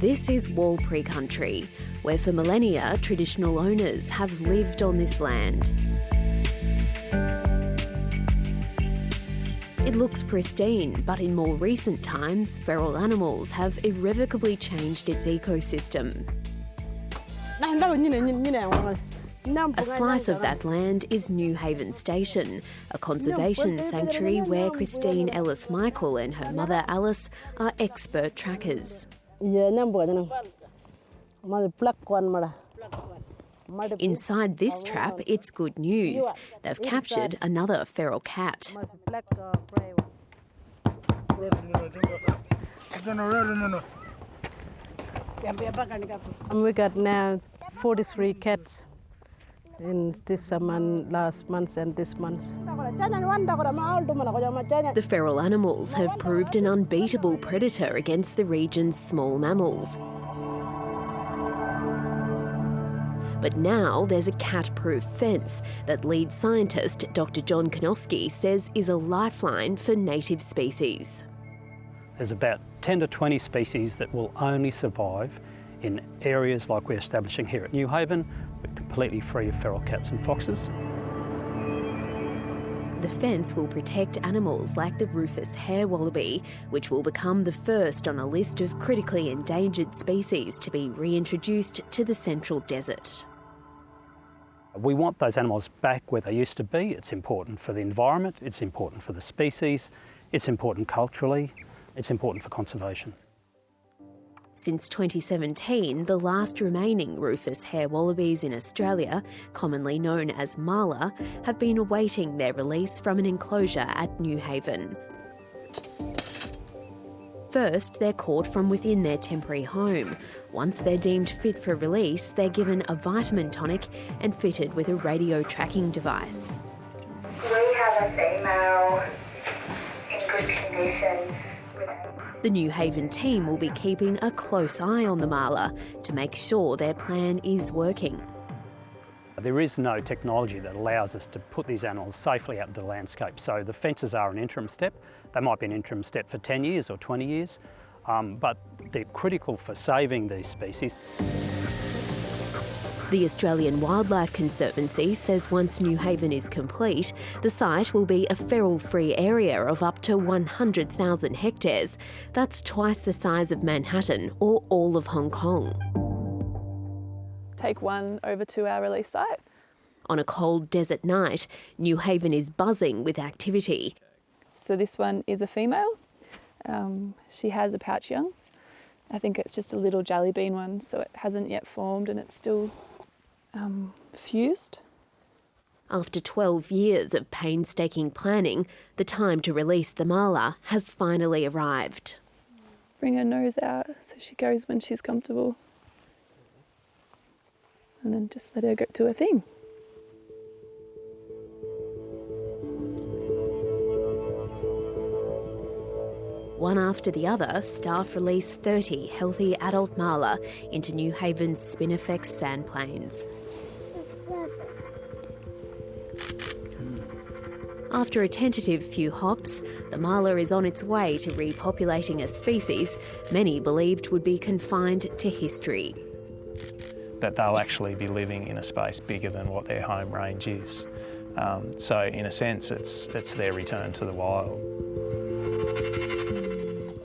This is Walpri country, where for millennia traditional owners have lived on this land. It looks pristine, but in more recent times, feral animals have irrevocably changed its ecosystem. A slice of that land is Newhaven Station, a conservation sanctuary where Christine Ellis-Michael and her mother Alice are expert trackers. Inside this trap, it's good news. They've captured another feral cat. We got now 43 cats in this month, last month and this month. The feral animals have proved an unbeatable predator against the region's small mammals. But now there's a cat-proof fence that lead scientist Dr. John Konoski says is a lifeline for native species. There's about 10 to 20 species that will only survive in areas like we're establishing here at Newhaven. We're completely free of feral cats and foxes. The fence will protect animals like the rufous hair wallaby, which will become the first on a list of critically endangered species to be reintroduced to the central desert. We want those animals back where they used to be. It's important for the environment, it's important for the species, it's important culturally, it's important for conservation. Since 2017, the last remaining rufous hair wallabies in Australia, commonly known as marla, have been awaiting their release from an enclosure at Newhaven. First, they're caught from within their temporary home. Once they're deemed fit for release, they're given a vitamin tonic and fitted with a radio tracking device. We have a female in good condition. The Newhaven team will be keeping a close eye on the marla to make sure their plan is working. There is no technology that allows us to put these animals safely out into the landscape, so the fences are an interim step. They might be an interim step for 10 years or 20 years, but they're critical for saving these species. The Australian Wildlife Conservancy says once Newhaven is complete, the site will be a feral-free area of up to 100,000 hectares. That's twice the size of Manhattan or all of Hong Kong. Take one over to our release site. On a cold desert night, Newhaven is buzzing with activity. So this one is a female. She has a pouch young. I think it's just a little jelly bean one, so it hasn't yet formed and it's still fused. After 12 years of painstaking planning, the time to release the marla has finally arrived. Bring her nose out so she goes when she's comfortable. And then just let her go do her thing. One after the other, staff release 30 healthy adult marla into Newhaven's Spinifex sand plains. After a tentative few hops, the marla is on its way to repopulating a species many believed would be confined to history. That they'll actually be living in a space bigger than what their home range is. So in a sense, it's their return to the wild.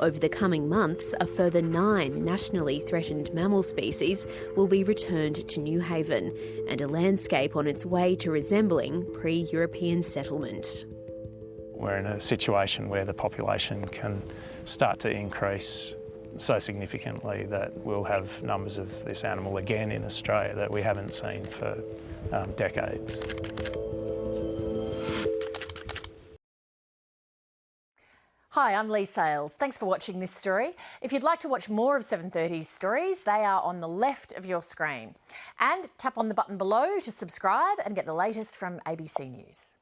Over the coming months, a further 9 nationally threatened mammal species will be returned to Newhaven, and a landscape on its way to resembling pre-European settlement. We're in a situation where the population can start to increase so significantly that we'll have numbers of this animal again in Australia that we haven't seen for decades. Hi, I'm Lee Sales. Thanks for watching this story. If you'd like to watch more of 730's stories, they are on the left of your screen. And tap on the button below to subscribe and get the latest from ABC News.